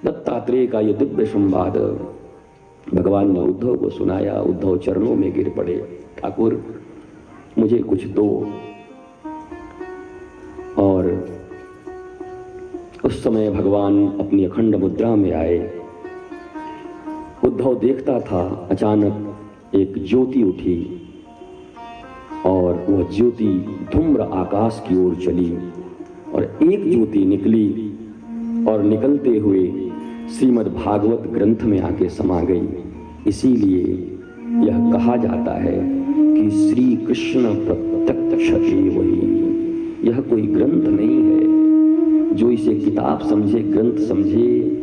दत्तात्रेय का ये दिव्य संवाद भगवान ने उद्धव को सुनाया। उद्धव चरणों में गिर पड़े, ठाकुर मुझे कुछ दो। और उस समय भगवान अपनी अखंड मुद्रा में आए। उद्धव देखता था, अचानक एक ज्योति उठी और वह ज्योति धूम्र आकाश की ओर चली और एक ज्योति निकली और निकलते हुए श्रीमद् भागवत ग्रंथ में आके समा गई। इसीलिए यह कहा जाता है कि श्री कृष्ण प्रत्यक्षते वही। यह कोई ग्रंथ नहीं है, जो इसे किताब समझे, ग्रंथ समझे,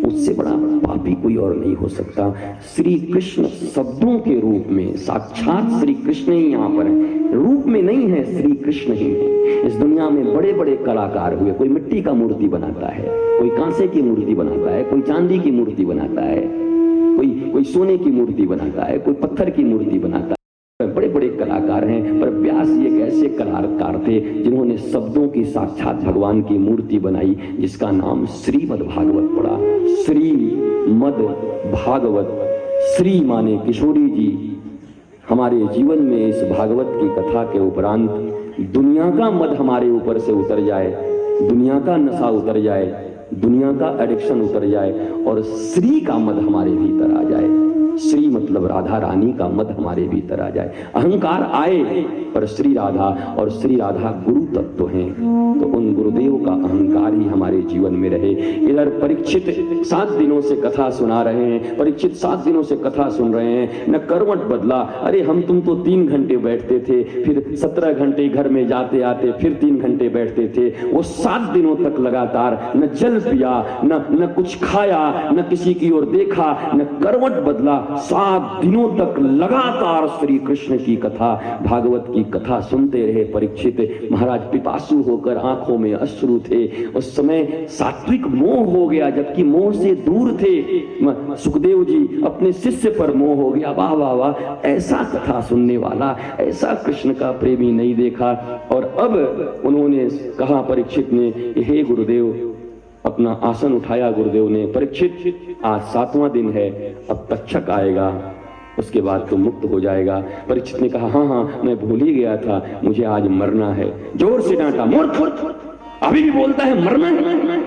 उससे बड़ा पापी कोई और नहीं हो सकता। श्री कृष्ण शब्दों के रूप में साक्षात श्री कृष्ण ही यहाँ पर है, रूप में नहीं है, श्री कृष्ण ही है। इस दुनिया में बड़े बड़े कलाकार हुए, कोई मिट्टी का मूर्ति बनाता है, कोई कांसे की मूर्ति बनाता है, कोई चांदी की मूर्ति बनाता है, कोई सोने की मूर्ति बनाता है, कोई पत्थर की मूर्ति बनाता है। बड़े बड़े कलाकार हैं, पर व्यास ये एक ऐसे कलाकार थे जिन्होंने शब्दों की साक्षात भगवान की मूर्ति बनाई, जिसका नाम श्रीमद् भागवत पड़ा। श्रीमद् भागवत, श्री माने किशोरी जी। हमारे जीवन में इस भागवत की कथा के उपरांत दुनिया का मद हमारे ऊपर से उतर जाए, दुनिया का नशा उतर जाए, दुनिया का एडिक्शन उतर जाए और श्री का मद हमारे भीतर आ जाए। श्री मतलब राधा रानी का मद हमारे भीतर आ जाए। अहंकार आए पर श्री राधा और श्री राधा गुरु तत्व हैं, तो उन गुरुदेव का अहंकार ही हमारे जीवन में रहे। इधर परीक्षित 7 दिनों से कथा सुना रहे हैं, परीक्षित 7 दिनों से कथा सुन रहे हैं, न करवट बदला। अरे हम तुम तो 3 घंटे बैठते थे, फिर 17 घंटे घर में जाते आते फिर 3 घंटे बैठते थे। वो 7 दिनों तक लगातार न जल पिया, न कुछ खाया, न किसी की ओर देखा, न करवट बदला। 7 दिनों तक लगातार श्री कृष्ण की कथा, भागवत की कथा सुनते रहे परीक्षित। महाराज पिपासु होकर आंखों में अश्रु थे। उस समय सात्विक मोह हो गया, जबकि मोह से दूर थे। सुखदेव जी अपने शिष्य पर मोह हो गया। वाह वाह वाह, ऐसा कथा सुनने वाला, ऐसा कृष्ण का प्रेमी नहीं देखा। और अब उन्होंने कहा, परीक्षित ने, हे गुरुदेव, अपना आसन उठाया गुरुदेव ने। परीक्षित, आज 7वां दिन है, अब तक्षक आएगा, उसके बाद तो मुक्त हो जाएगा। परीक्षित ने कहा, हाँ हाँ मैं भूल ही गया था, मुझे आज मरना है। जोर से डांटा, मूर्ख, अभी भी बोलता है मरना है,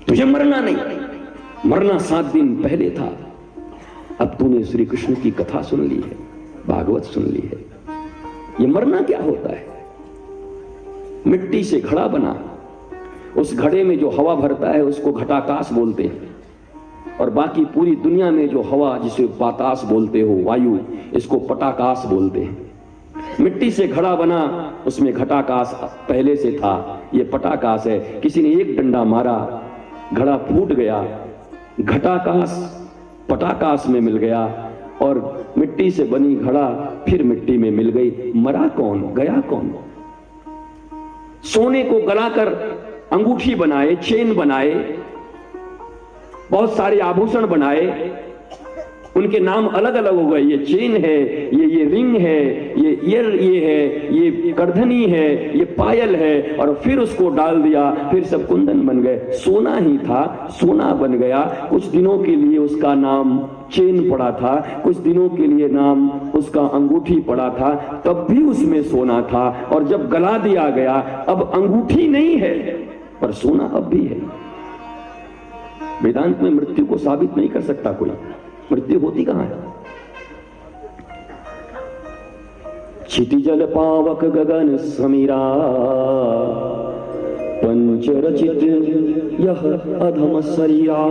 तुझे मरना नहीं, मरना 7 दिन पहले था। अब तूने श्री कृष्ण की कथा सुन ली है, भागवत सुन ली है, ये मरना क्या होता है? मिट्टी से घड़ा बना, उस घड़े में जो हवा भरता है उसको घटाकाश बोलते हैं, और बाकी पूरी दुनिया में जो हवा, जिसे बातास बोलते हो, वायु, इसको पटाकाश बोलते हैं। मिट्टी से घड़ा बना, उसमें घटाकाश पहले से था, ये पटाकाश है। किसी ने एक डंडा मारा, घड़ा फूट गया, घटाकाश पटाकाश में मिल गया, और मिट्टी से बनी घड़ा फिर मिट्टी में मिल गई। मरा कौन, गया कौन? सोने को गलाकर अंगूठी बनाए, चेन बनाए, बहुत सारे आभूषण बनाए, उनके नाम अलग अलग हो गए। ये चेन है, ये रिंग है, ये ईयर ये है, ये करधनी है, ये पायल है, और फिर उसको डाल दिया, फिर सब कुंदन बन गए। सोना ही था, सोना बन गया। कुछ दिनों के लिए उसका नाम चेन पड़ा था, कुछ दिनों के लिए नाम उसका अंगूठी पड़ा था, तब भी उसमें सोना था। और जब गला दिया गया, अब अंगूठी नहीं है पर सोना अब भी है। वेदांत में मृत्यु को साबित नहीं कर सकता कोई। मृत्यु होती कहां है? क्षितिजल पावक गगन समीरा, पंचरचित यह अधम शरीरा।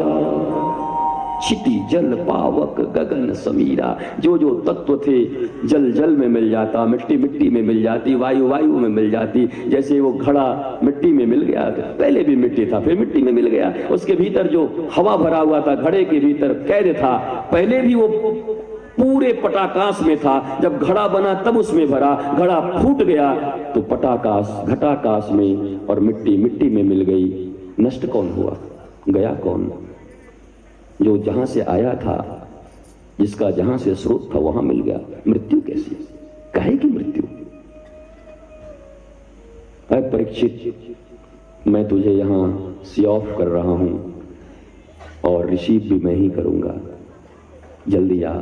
क्षिति जल पावक गगन समीरा, जो जो तत्व थे, जल जल में मिल जाता, मिट्टी मिट्टी में मिल जाती, वायु वायु में मिल जाती। जैसे वो घड़ा मिट्टी में मिल गया, पहले भी मिट्टी था, फिर मिट्टी में मिल गया। उसके भीतर जो हवा भरा हुआ था, घड़े के भीतर कैद था, पहले भी वो पूरे पटाकाश में था। जब घड़ा बना तब उसमें भरा, घड़ा फूट गया तो पटाकाश घटाकाश में, और मिट्टी मिट्टी में मिल गई। नष्ट कौन हुआ, गया कौन? जो जहां से आया था, जिसका जहां से स्रोत था, वहां मिल गया। मृत्यु कैसी? काहे की मृत्यु? अरे परीक्षित, मैं तुझे यहां सी ऑफ कर रहा हूं और रिसीव भी मैं ही करूंगा, जल्दी आ।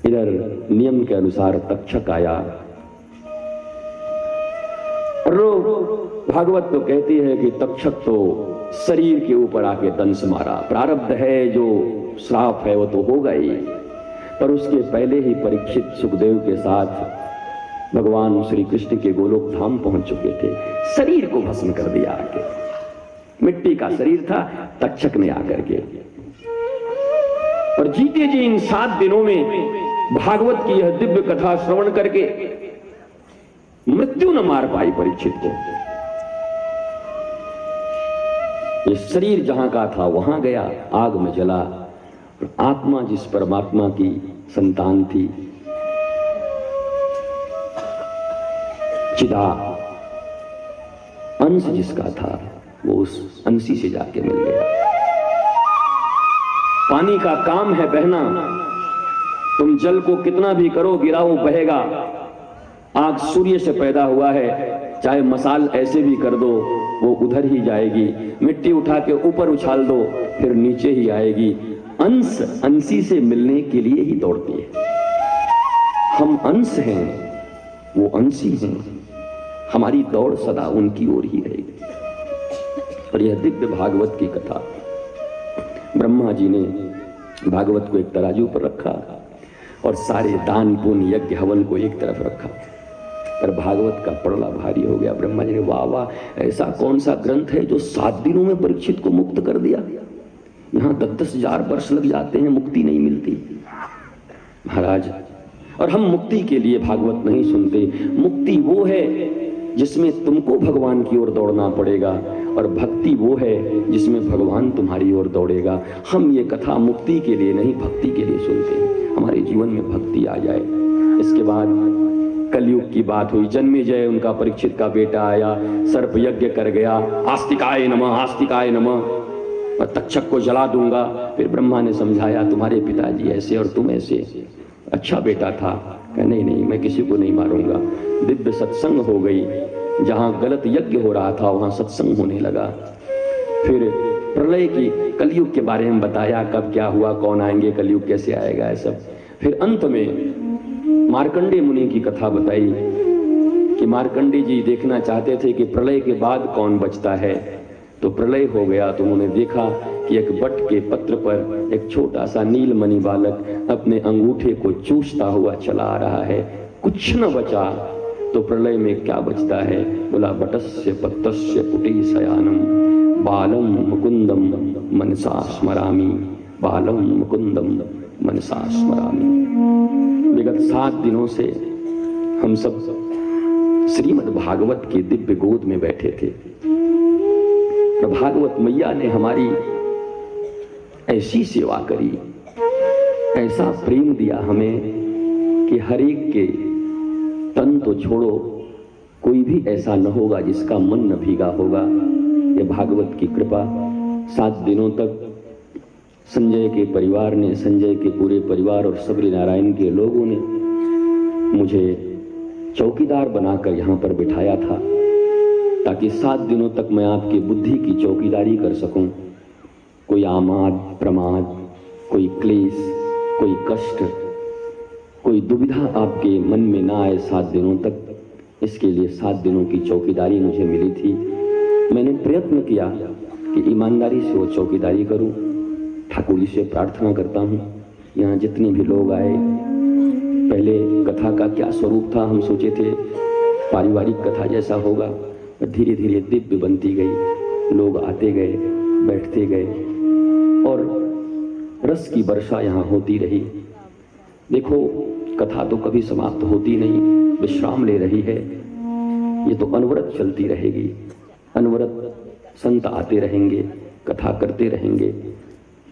इधर नियम के अनुसार तक्षक आया और भागवत तो कहती है कि तक्षक तो शरीर के ऊपर आके दंश मारा। प्रारब्ध है, जो श्राप है वो तो होगा ही, पर उसके पहले ही परीक्षित सुखदेव के साथ भगवान श्री कृष्ण के गोलोक धाम पहुंच चुके थे। शरीर को भस्म कर दिया आके, मिट्टी का शरीर था, तक्षक ने आकर के। और जीते जी इन 7 दिनों में भागवत की यह दिव्य कथा श्रवण करके मृत्यु न मार पाई परीक्षित को। ये शरीर जहां का था वहां गया, आग में जला। आत्मा जिस परमात्मा की संतान थी, चिदा अंश जिसका था, वो उस अंशी से जाके मिल गया। पानी का काम है बहना, तुम जल को कितना भी करो गिराओ बहेगा। आग सूर्य से पैदा हुआ है, चाहे मसाल ऐसे भी कर दो वो उधर ही जाएगी। मिट्टी उठा के ऊपर उछाल दो फिर नीचे ही आएगी। अंश अंशी से मिलने के लिए ही दौड़ती है। हम अंश हैं, वो अंशी हैं, हमारी दौड़ सदा उनकी ओर ही रहेगी। और यह दिव्य भागवत की कथा, ब्रह्मा जी ने भागवत को एक तराजू पर रखा और सारे दान पुण्य यज्ञ हवन को एक तरफ रखा, पर भागवत का पड़ला भारी हो गया। ब्रह्मा जी ने वाह वाह, ऐसा कौन सा ग्रंथ है जो 7 दिनों में परीक्षित को मुक्त कर दिया। यहाँ 10-10 हजार वर्ष लग जाते हैं, मुक्ति नहीं मिलती महाराज। और हम मुक्ति के लिए भागवत नहीं सुनते। मुक्ति वो है जिसमें तुमको भगवान की ओर दौड़ना पड़ेगा, और भक्ति वो है जिसमें भगवान तुम्हारी ओर दौड़ेगा। हम ये कथा मुक्ति के लिए नहीं, भक्ति के लिए सुनते हैं। हमारे जीवन में भक्ति आ जाए। इसके बाद कलयुग की बात हुई। जन्मेजय उनका परीक्षित का बेटा आया, सर्प यज्ञ कर गया, आस्तिकाय नमः आस्तिकाय नमः, और तक्षक को जला दूंगा। फिर ब्रह्मा ने समझाया तुम्हारे पिताजी ऐसे और तुम ऐसे, अच्छा बेटा था। कहा नहीं नहीं, मैं किसी को नहीं मारूंगा। दिव्य सत्संग हो गई, जहां गलत यज्ञ हो रहा था वहां सत्संग होने लगा। फिर प्रलय की, कलयुग के बारे में बताया, कब क्या हुआ, कौन आएंगे, कलयुग कैसे आएगा, है सब। फिर अंत में मार्कंडे मुनि की कथा बताई कि मार्कंडे जी देखना चाहते थे कि प्रलय के बाद कौन बचता है। तो प्रलय हो गया तो उन्होंने देखा कि एक बट के पत्र पर एक छोटा सा नीलमणि बालक अपने अंगूठे को चूसता हुआ चला आ रहा है। कुछ न बचा। तो प्रलय में क्या बचता है? बोला बटस्य पत्रस्य पुटी शयानम बालम मुकुंदम मनसा स्मरामि, बालम मुकुंदम मनसा स्मरामि। विगत 7 दिनों से हम सब श्रीमद् भागवत की दिव्य गोद में बैठे थे। भागवत मैया ने हमारी ऐसी सेवा करी, ऐसा प्रेम दिया हमें कि हर एक के तन तो छोड़ो, कोई भी ऐसा न होगा जिसका मन न भीगा होगा। ये भागवत की कृपा। 7 दिनों तक संजय के परिवार ने, संजय के पूरे परिवार और सबरी नारायण के लोगों ने मुझे चौकीदार बनाकर यहाँ पर बिठाया था, ताकि 7 दिनों तक मैं आपकी बुद्धि की चौकीदारी कर सकूं। कोई आमाद प्रमाद, कोई क्लेश, कोई कष्ट, कोई दुविधा आपके मन में ना आए 7 दिनों तक। इसके लिए 7 दिनों की चौकीदारी मुझे मिली थी। मैंने प्रयत्न किया कि ईमानदारी से वो चौकीदारी करूं। ठाकुर जी से प्रार्थना करता हूं, यहाँ जितने भी लोग आए, पहले कथा का क्या स्वरूप था, हम सोचे थे पारिवारिक कथा जैसा होगा, धीरे धीरे दिव्य बनती गई। लोग आते गए, बैठते गए और रस की वर्षा यहाँ होती रही। देखो कथा तो कभी समाप्त होती नहीं, विश्राम ले रही है। ये तो अनवरत चलती रहेगी। अनवरत संत आते रहेंगे, कथा करते रहेंगे,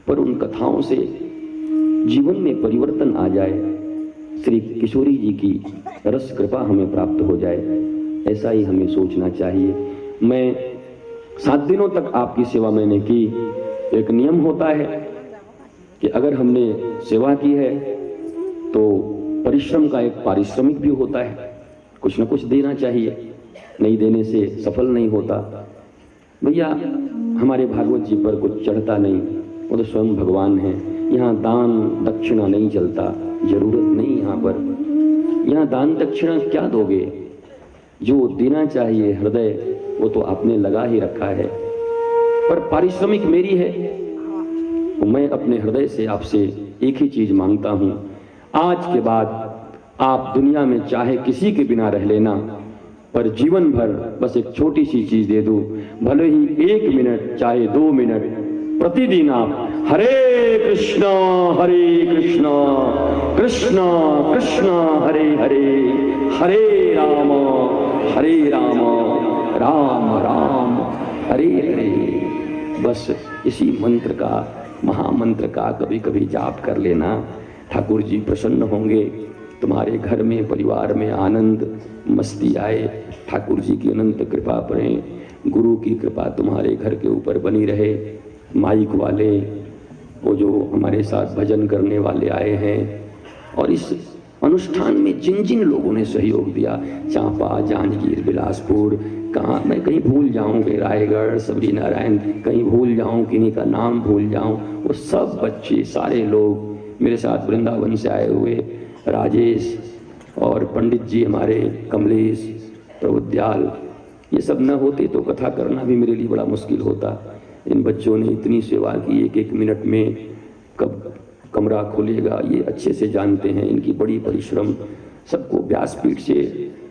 पर उन कथाओं से जीवन में परिवर्तन आ जाए, श्री किशोरी जी की रस कृपा हमें प्राप्त हो जाए, ऐसा ही हमें सोचना चाहिए। मैं 7 दिनों तक आपकी सेवा मैंने की। एक नियम होता है कि अगर हमने सेवा की है तो परिश्रम का एक पारिश्रमिक भी होता है, कुछ न कुछ देना चाहिए, नहीं देने से सफल नहीं होता। भैया हमारे भागवत जी पर कुछ चढ़ता नहीं, वो तो स्वयं भगवान है। यहाँ दान दक्षिणा नहीं चलता, जरूरत नहीं यहाँ पर। यहाँ दान दक्षिणा क्या दोगे? जो देना चाहिए हृदय, वो तो आपने लगा ही रखा है, पर पारिश्रमिक मेरी है। तो मैं अपने हृदय से आपसे एक ही चीज मांगता हूं, आज के बाद आप दुनिया में चाहे किसी के बिना रह लेना, पर जीवन भर बस एक छोटी सी चीज दे दो, भले ही 1 मिनट चाहे 2 मिनट, प्रतिदिन आप हरे कृष्णा कृष्णा कृष्णा हरे हरे, हरे राम राम राम हरे हरे। बस इसी मंत्र का, महामंत्र का कभी कभी जाप कर लेना। ठाकुर जी प्रसन्न होंगे, तुम्हारे घर में परिवार में आनंद मस्ती आए। ठाकुर जी की अनंत कृपा पड़े, गुरु की कृपा तुम्हारे घर के ऊपर बनी रहे। माइक वाले, वो जो हमारे साथ भजन करने वाले आए हैं, और इस अनुष्ठान में जिन जिन लोगों ने सहयोग दिया, चांपा, जांजगीर, बिलासपुर, कहाँ मैं कहीं भूल जाऊंगे, रायगढ़, सबरी नारायण, कहीं भूल जाऊं, किन्हीं का नाम भूल जाऊं, वो सब बच्चे, सारे लोग मेरे साथ वृंदावन से आए हुए, राजेश और पंडित जी हमारे, कमलेश, प्रभुदयाल, ये सब न होते तो कथा करना भी मेरे लिए बड़ा मुश्किल होता। इन बच्चों ने इतनी सेवा की, 1-1 मिनट में कब कमरा खोलेगा ये अच्छे से जानते हैं। इनकी बड़ी परिश्रम, सबको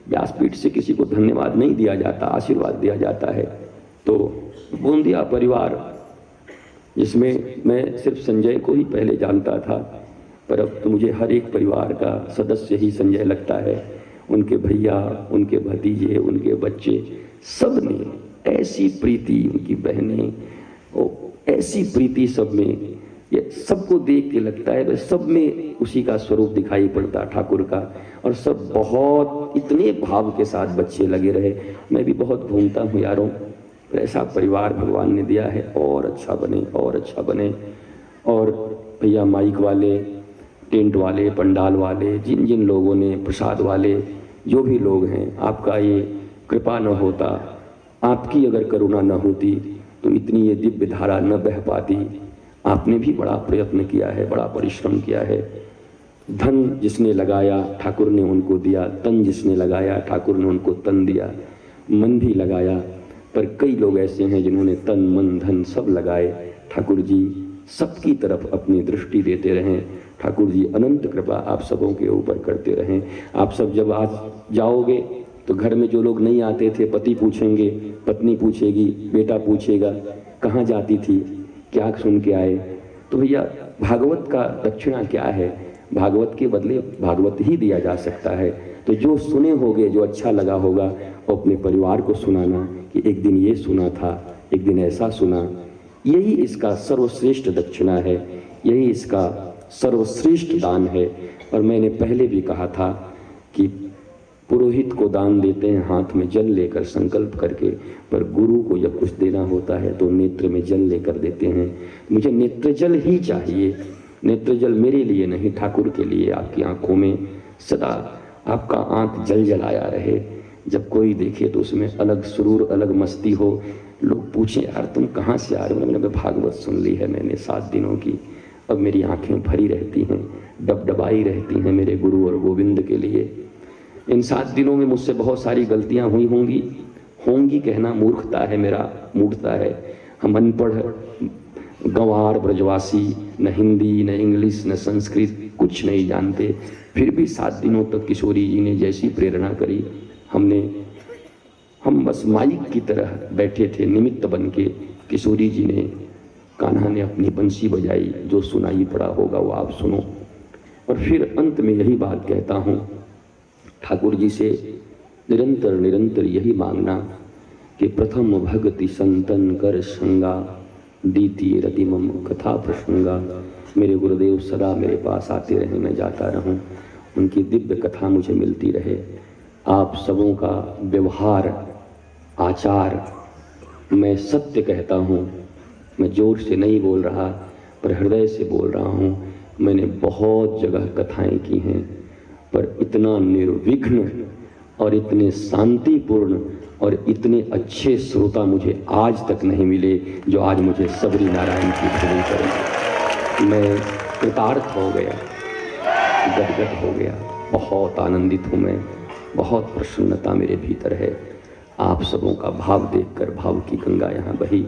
व्यासपीठ से किसी को धन्यवाद नहीं दिया जाता, आशीर्वाद दिया जाता है। तो बूंदिया परिवार, जिसमें मैं सिर्फ संजय को ही पहले जानता था, पर अब तो मुझे हर एक परिवार का सदस्य ही संजय लगता है। उनके भैया, उनके भतीजे, उनके बच्चे, सब ने ऐसी प्रीति, उनकी बहनें, ऐसी प्रीति सब में, ये सबको देख के लगता है बस सब में उसी का स्वरूप दिखाई पड़ता, ठाकुर का। और सब बहुत इतने भाव के साथ बच्चे लगे रहे। मैं भी बहुत घूमता हूँ यारों, ऐसा परिवार भगवान ने दिया है, और अच्छा बने, और अच्छा बने। और भैया माइक वाले, टेंट वाले, पंडाल वाले, जिन जिन लोगों ने, प्रसाद वाले, जो भी लोग हैं, आपका ये कृपा न होता, आपकी अगर करुणा न होती तो इतनी ये दिव्य धारा न बह पाती। आपने भी बड़ा प्रयत्न किया है, बड़ा परिश्रम किया है। धन जिसने लगाया ठाकुर ने उनको दिया, तन जिसने लगाया ठाकुर ने उनको तन दिया, मन भी लगाया। पर कई लोग ऐसे हैं जिन्होंने तन मन धन सब लगाए। ठाकुर जी सबकी तरफ अपनी दृष्टि देते रहें। ठाकुर जी अनंत कृपा आप सबों के ऊपर करते रहें। आप सब जब आज जाओगे तो घर में जो लोग नहीं आते थे, पति पूछेंगे, पत्नी पूछेगी, बेटा पूछेगा कहाँ जाती थी, क्या सुन के आए। तो भैया भागवत का दक्षिणा क्या है? भागवत के बदले भागवत ही दिया जा सकता है। तो जो सुने होगे, जो अच्छा लगा होगा, वो अपने परिवार को सुनाना कि एक दिन ये सुना था, एक दिन ऐसा सुना। यही इसका सर्वश्रेष्ठ दक्षिणा है, यही इसका सर्वश्रेष्ठ दान है। और मैंने पहले भी कहा था कि पुरोहित को दान देते हैं हाथ में जल लेकर संकल्प करके, पर गुरु को जब कुछ देना होता है तो नेत्र में जल लेकर देते हैं। मुझे नेत्र जल ही चाहिए, नेत्र जल मेरे लिए नहीं, ठाकुर के लिए। आपकी आंखों में सदा आपका आंख जल जलाया रहे, जब कोई देखे तो उसमें अलग सुरूर, अलग मस्ती हो। लोग पूछें यार तुम कहाँ से आ रहे हो? मैंने भागवत सुन ली है मैंने 7 दिनों की, अब मेरी आंखें भरी रहती हैं, डबडबाई रहती हैं मेरे गुरु और गोविंद के लिए। इन 7 दिनों में मुझसे बहुत सारी गलतियां हुई होंगी कहना मूर्खता है, मेरा मूर्खता है। हम अनपढ़ गंवार ब्रजवासी, न हिंदी न इंग्लिश न संस्कृत कुछ नहीं जानते, फिर भी 7 दिनों तक किशोरी जी ने जैसी प्रेरणा करी, हम बस माइक की तरह बैठे थे निमित्त बन के। किशोरी जी ने, कान्हा ने अपनी बंसी बजाई, जो सुनाई पड़ा होगा वो आप सुनो। और फिर अंत में यही बात कहता हूँ, ठाकुर जी से निरंतर यही मांगना कि प्रथम भगति संतन कर संगा, द्वितीय रति मम कथा प्रसंगा। मेरे गुरुदेव सदा मेरे पास आते रहे, मैं जाता रहूं, उनकी दिव्य कथा मुझे मिलती रहे। आप सबों का व्यवहार, आचार, मैं सत्य कहता हूँ, मैं जोर से नहीं बोल रहा पर हृदय से बोल रहा हूँ। मैंने बहुत जगह कथाएं की हैं, पर इतना निर्विघ्न और इतने शांतिपूर्ण और इतने अच्छे श्रोता मुझे आज तक नहीं मिले जो आज मुझे सबरी नारायण की भजन करें। मैं कृतार्थ हो गया, गदगद हो गया, बहुत आनंदित हूँ मैं, बहुत प्रसन्नता मेरे भीतर है। आप सबों का भाव देखकर भाव की गंगा यहाँ बही।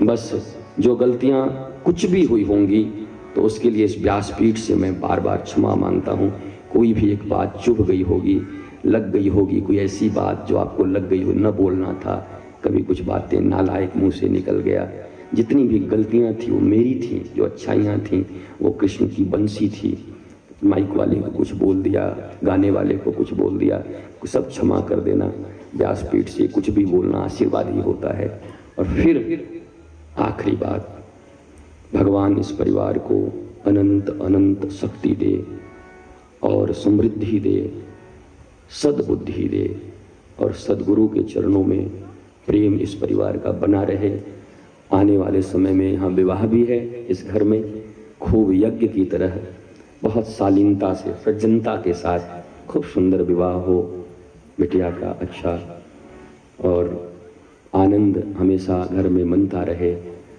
बस जो गलतियाँ कुछ भी हुई होंगी तो उसके लिए इस व्यासपीठ से मैं बार बार क्षमा मांगता हूँ। कोई भी एक बात चुभ गई होगी, लग गई होगी, कोई ऐसी बात जो आपको लग गई हो, न बोलना था, कभी कुछ बातें नालायक मुंह से निकल गया। जितनी भी गलतियाँ थी वो मेरी थी, जो अच्छाइयाँ थी वो कृष्ण की बंसी थी। माइक वाले को कुछ बोल दिया, गाने वाले को कुछ बोल दिया, सब क्षमा कर देना। व्यासपीठ से कुछ भी बोलना आशीर्वाद ही होता है। और फिर आखिरी बात, भगवान इस परिवार को अनंत अनंत शक्ति दे और समृद्धि दे, सद्बुद्धि दे और सद्गुरु के चरणों में प्रेम इस परिवार का बना रहे। आने वाले समय में यहाँ विवाह भी है इस घर में, खूब यज्ञ की तरह बहुत शालीनता से, सज्जनता के साथ खूब सुंदर विवाह हो बिटिया का अच्छा, और आनंद हमेशा घर में मनता रहे,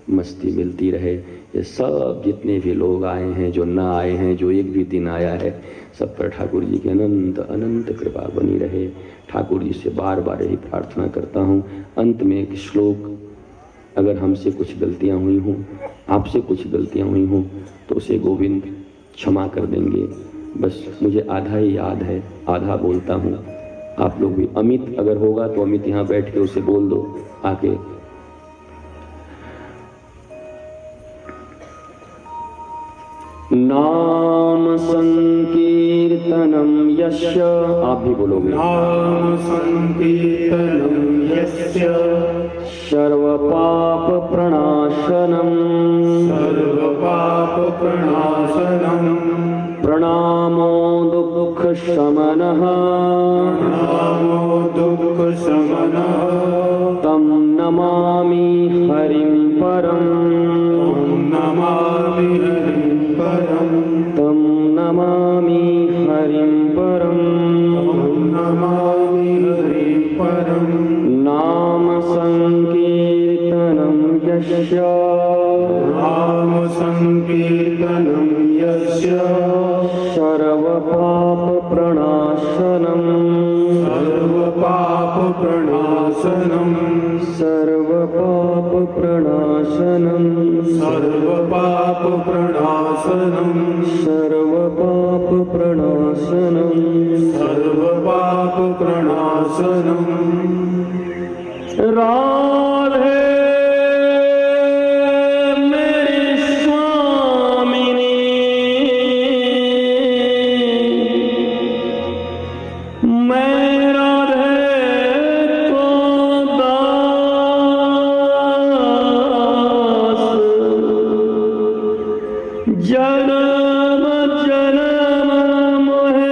मस्ती मिलती रहे। ये सब जितने भी लोग आए हैं, जो ना आए हैं, जो एक भी दिन आया है, सब पर ठाकुर जी की अनंत अनंत कृपा बनी रहे। ठाकुर जी से बार बार यही प्रार्थना करता हूँ। अंत में एक श्लोक, अगर हमसे कुछ गलतियाँ हुई हों, आपसे कुछ गलतियाँ हुई हों तो उसे गोविंद क्षमा कर देंगे। बस मुझे आधा ही याद है, आधा बोलता हूँ। आप लोग भी, अमित अगर होगा तो अमित यहाँ बैठ के उसे बोल दो आके। नाम संकीर्तनम यस्य, आप भी बोलोगे, नाम संकीर्तनम यस्य सर्व पाप प्रणाशनम, सर्व पाप प्रणाशनम, प्रणामो दुख शमनः, प्रणामो दुख शमनः, तम नमामि हरिं परम, तं नमामि हरिं परं, तम नमामि हरिं परम, तं नमामि हरिं परं। नाम संकीर्तनम यस्य, नाम संकीर्तनम यस्य सर्व पाप प्रणाशनम, सर्व पाप प्रणाशनम, सर्व पाप प्रणाशनम, सर्व पाप प्रणाशनम, सर्व पाप प्रणाशनम, सर्व पाप प्रणाशनम। राधे मेरी स्वामिनी, मैं राधे को दास, जन्म जन्म मोहि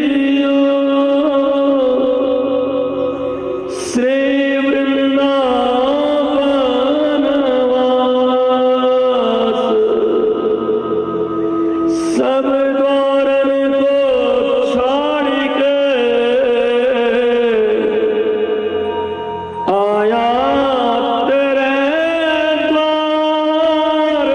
दियो, श्री वृंदावन वास, सब द्वारन को छाड़ के आया तेरे द्वार,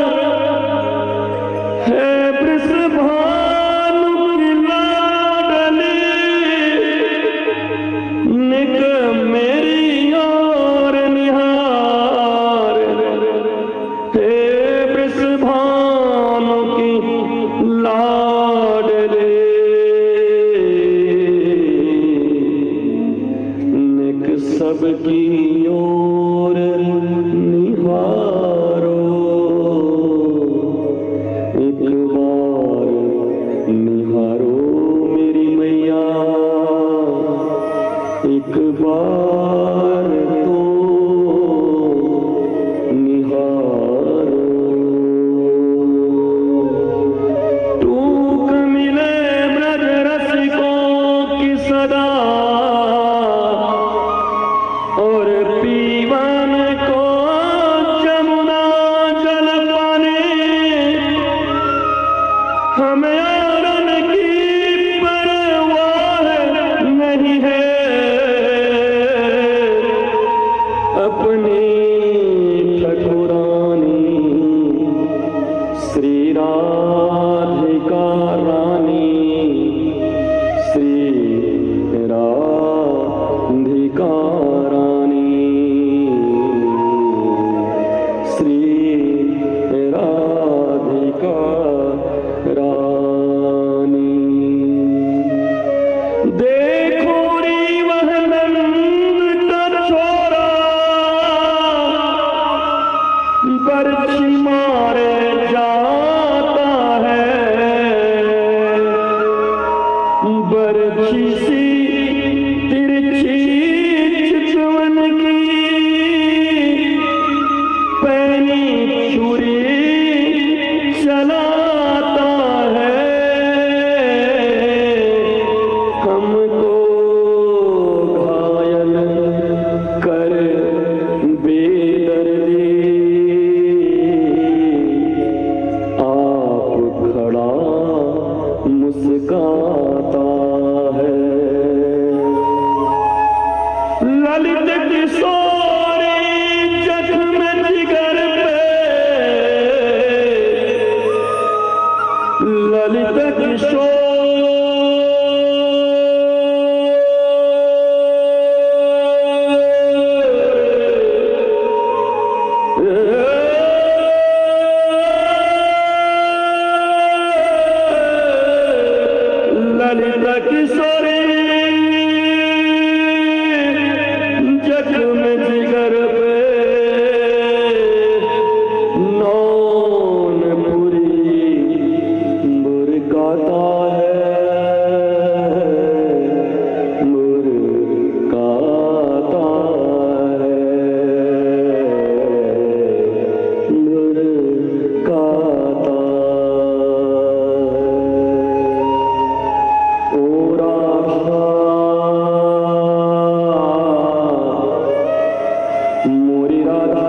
राधा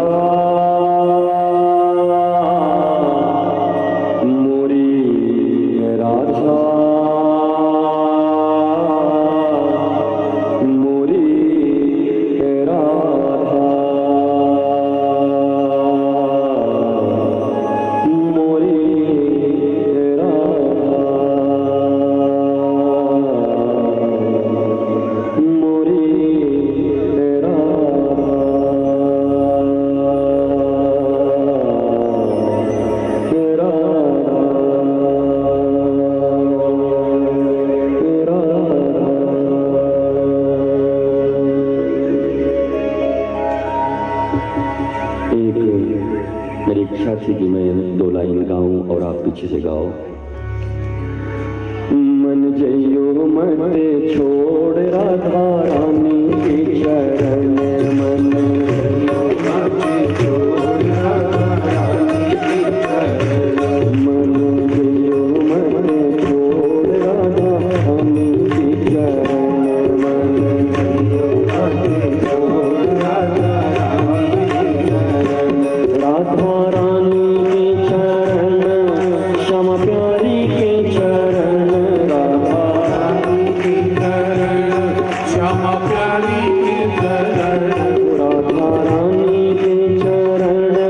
मोरी राधा मोरी राधा मोरी राधा मोरी मेरी इच्छा थी कि मैं 2 लाइन गाऊं और आप पीछे से गाओ। मन जइयो मत छोड़ राधा रानी की शरण, मन जइयो मत छोड़ राधा रानी की शरण, मन जइयो मत छोड़ राधा रानी की शरण, मन जइयो मत छोड़ राधा रानी की शरण, राधा रानी के चरण श्यामा प्यारी के चरण, राधा रानी के चरण श्यामा प्यारी के चरण, राधा रानी के चरण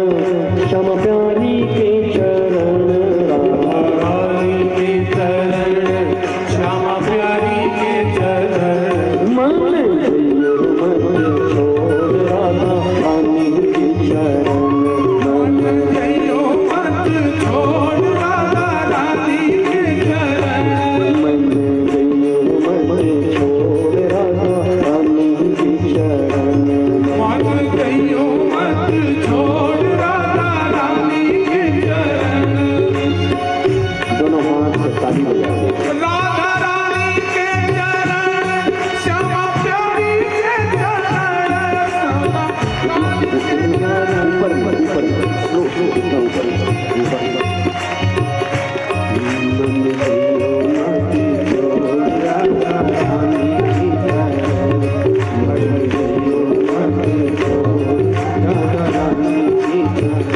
श्यामा प्यारी के चरण, राधा रानी के चरण श्यामा प्यारी के चरण, मन जइयो मत छोड़ राधा रानी की शरण, मन जइयो मत छोड़ राधा रानी के चरण, मन जइयो मत छोड़ राधा रानी की शरण, मन जइयो मत छोड़ राधा रानी के चरण, दोनों हाथ से ताली बजाइए। राधा रानी के चरण श्यामा प्यारी के चरण, ऊपर ऊपर स्लो स्लो ऊपर ऊपर मन जइयो मत छोड़ राधा रानी की शरण, मन जइयो मत छोड़ राधा रानी की शरण,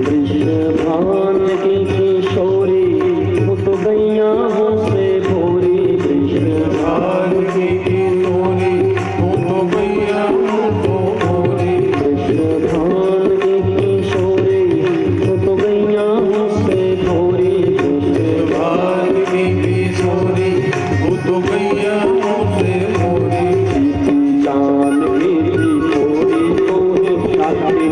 वृषभान की किशोरी वो तो गैयाओं से भोरी, वृषभान की किशोरी वो तो गैया वो तो मोरी, वृषभान की किशोरी वो तो गैयाओं से भोरी, भाग की किशोरी वो तो गैया वो से मोरी, जान मेरी थोड़ी तो साथी